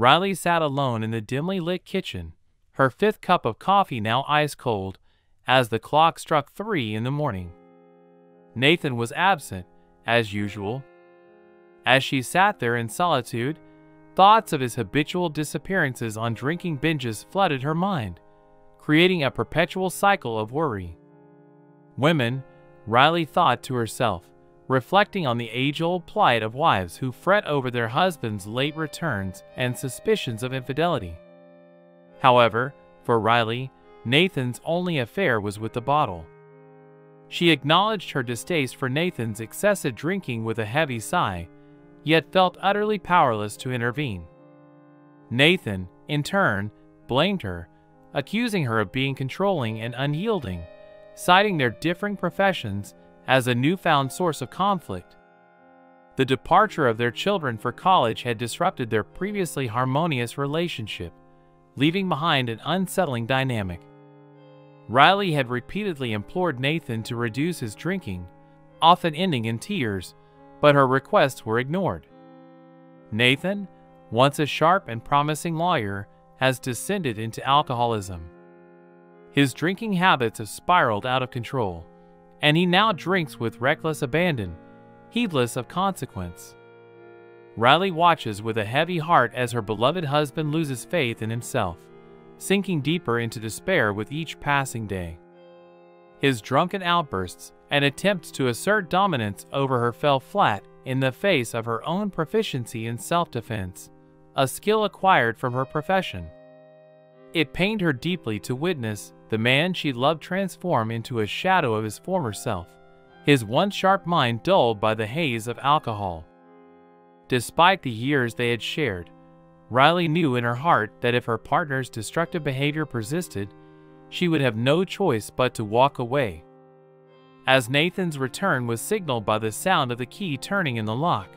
Riley sat alone in the dimly lit kitchen, her fifth cup of coffee now ice cold, as the clock struck 3 in the morning. Nathan was absent, as usual. As she sat there in solitude, thoughts of his habitual disappearances on drinking binges flooded her mind, creating a perpetual cycle of worry. Women, Riley thought to herself, reflecting on the age-old plight of wives who fret over their husbands' late returns and suspicions of infidelity. However, for Riley, Nathan's only affair was with the bottle. She acknowledged her distaste for Nathan's excessive drinking with a heavy sigh, yet felt utterly powerless to intervene. Nathan, in turn, blamed her, accusing her of being controlling and unyielding, citing their differing professions as a newfound source of conflict. The departure of their children for college had disrupted their previously harmonious relationship, leaving behind an unsettling dynamic. Riley had repeatedly implored Nathan to reduce his drinking, often ending in tears, but her requests were ignored. Nathan, once a sharp and promising lawyer, has descended into alcoholism. His drinking habits have spiraled out of control, and he now drinks with reckless abandon, heedless of consequence. Riley watches with a heavy heart as her beloved husband loses faith in himself, sinking deeper into despair with each passing day. His drunken outbursts and attempts to assert dominance over her fell flat in the face of her own proficiency in self-defense, a skill acquired from her profession. It pained her deeply to witness the man she loved transform into a shadow of his former self, his once sharp mind dulled by the haze of alcohol. Despite the years they had shared, Riley knew in her heart that if her partner's destructive behavior persisted, she would have no choice but to walk away. As Nathan's return was signaled by the sound of the key turning in the lock,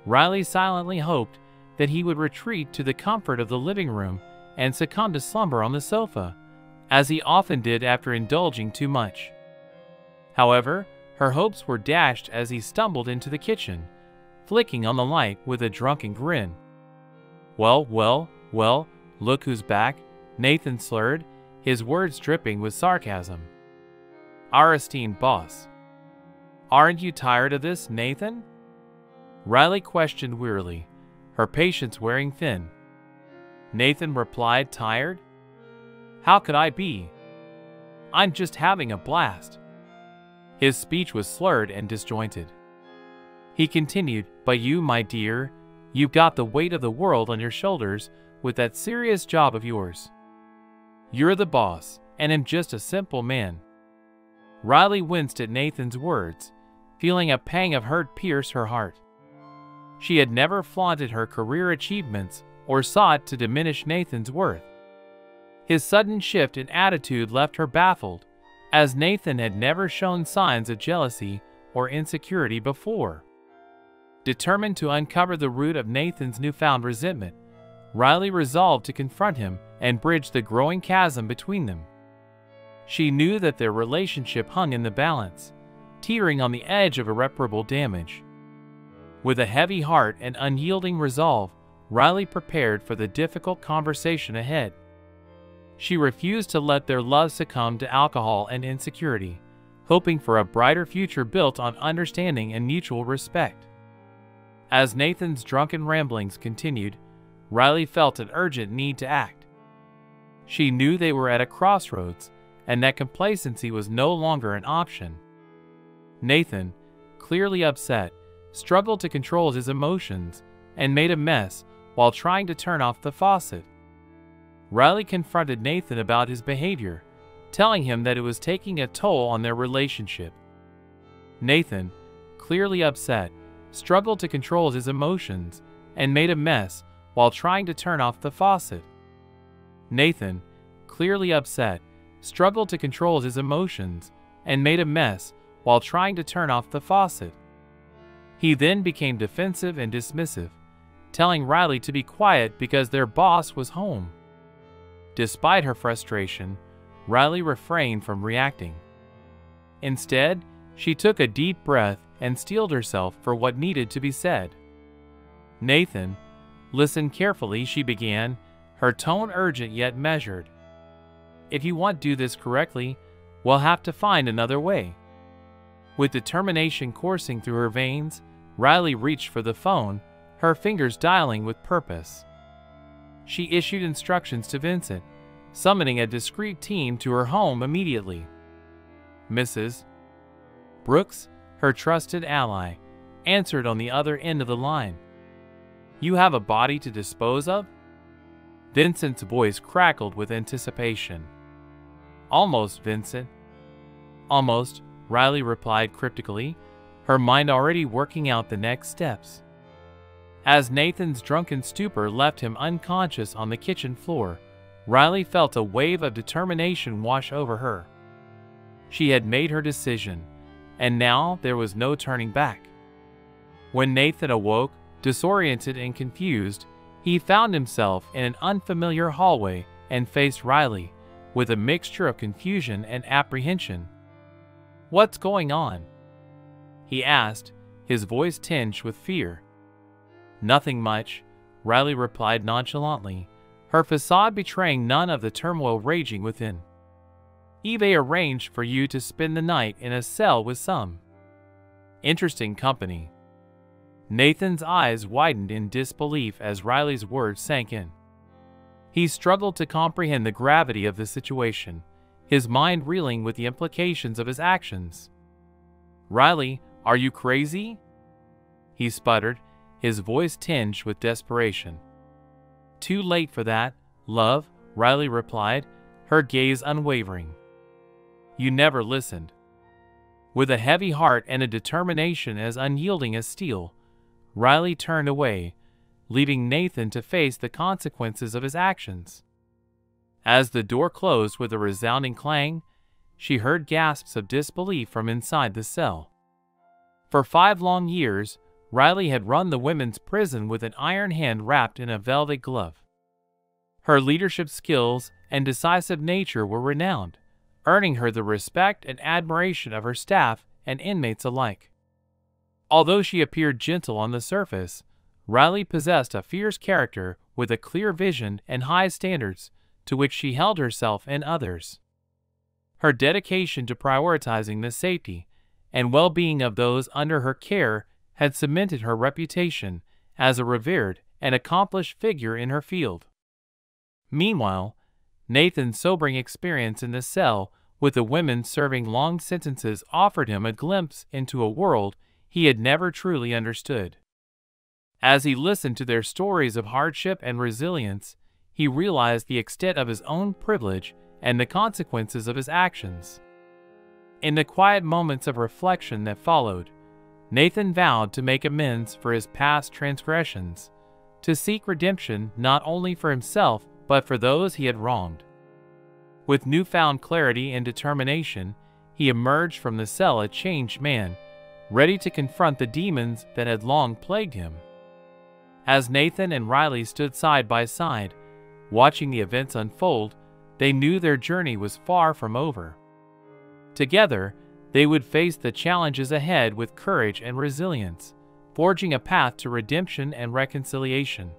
Riley silently hoped that he would retreat to the comfort of the living room and succumb to slumber on the sofa, as he often did after indulging too much. However, her hopes were dashed as he stumbled into the kitchen, flicking on the light with a drunken grin. Well, look who's back," Nathan slurred, his words dripping with sarcasm. "Our esteemed boss." "Aren't you tired of this, Nathan?" Riley questioned wearily, her patience wearing thin. Nathan replied, "Tired? How could I be? I'm just having a blast." His speech was slurred and disjointed. He continued, "But you, my dear, you've got the weight of the world on your shoulders with that serious job of yours. You're the boss, and I'm just a simple man." Riley winced at Nathan's words, feeling a pang of hurt pierce her heart. She had never flaunted her career achievements or sought to diminish Nathan's worth. His sudden shift in attitude left her baffled, as Nathan had never shown signs of jealousy or insecurity before. Determined to uncover the root of Nathan's newfound resentment, Riley resolved to confront him and bridge the growing chasm between them. She knew that their relationship hung in the balance, teetering on the edge of irreparable damage. With a heavy heart and unyielding resolve, Riley prepared for the difficult conversation ahead. She refused to let their love succumb to alcohol and insecurity, hoping for a brighter future built on understanding and mutual respect. As Nathan's drunken ramblings continued, Riley felt an urgent need to act. She knew they were at a crossroads, and that complacency was no longer an option. Nathan, clearly upset, struggled to control his emotions and made a mess while trying to turn off the faucet. Riley confronted Nathan about his behavior, telling him that it was taking a toll on their relationship. Nathan, clearly upset, struggled to control his emotions and made a mess while trying to turn off the faucet. Nathan, clearly upset, struggled to control his emotions and made a mess while trying to turn off the faucet. He then became defensive and dismissive, telling Riley to be quiet because their boss was home. Despite her frustration, Riley refrained from reacting. Instead, she took a deep breath and steeled herself for what needed to be said. "Nathan, "Listen carefully," she began, her tone urgent yet measured. "If you want to do this correctly, we'll have to find another way." With determination coursing through her veins, Riley reached for the phone, her fingers dialing with purpose. She issued instructions to Vincent, summoning a discreet team to her home immediately. Mrs. Brooks, her trusted ally, answered on the other end of the line. "You have a body to dispose of?" Vincent's voice crackled with anticipation. "Almost, Vincent." "Almost," Riley replied cryptically, her mind already working out the next steps. As Nathan's drunken stupor left him unconscious on the kitchen floor, Riley felt a wave of determination wash over her. She had made her decision, and now there was no turning back. When Nathan awoke, disoriented and confused, he found himself in an unfamiliar hallway and faced Riley with a mixture of confusion and apprehension. "What's going on?" he asked, his voice tinged with fear. "Nothing much," Riley replied nonchalantly, her facade betraying none of the turmoil raging within. "Eve arranged for you to spend the night in a cell with some interesting company." Nathan's eyes widened in disbelief as Riley's words sank in. He struggled to comprehend the gravity of the situation, his mind reeling with the implications of his actions. "Riley, are you crazy?" he sputtered, his voice tinged with desperation. "Too late for that, love," Riley replied, her gaze unwavering. "You never listened." With a heavy heart and a determination as unyielding as steel, Riley turned away, leaving Nathan to face the consequences of his actions. As the door closed with a resounding clang, she heard gasps of disbelief from inside the cell. For 5 long years, Riley had run the women's prison with an iron hand wrapped in a velvet glove. Her leadership skills and decisive nature were renowned, earning her the respect and admiration of her staff and inmates alike. Although she appeared gentle on the surface, Riley possessed a fierce character with a clear vision and high standards to which she held herself and others. Her dedication to prioritizing the safety and well-being of those under her care had cemented her reputation as a revered and accomplished figure in her field. Meanwhile, Nathan's sobering experience in the cell with the women serving long sentences offered him a glimpse into a world he had never truly understood. As he listened to their stories of hardship and resilience, he realized the extent of his own privilege and the consequences of his actions. In the quiet moments of reflection that followed, Nathan vowed to make amends for his past transgressions, to seek redemption not only for himself but for those he had wronged. With newfound clarity and determination, he emerged from the cell a changed man, ready to confront the demons that had long plagued him. As Nathan and Riley stood side by side, watching the events unfold, they knew their journey was far from over. Together, they would face the challenges ahead with courage and resilience, forging a path to redemption and reconciliation.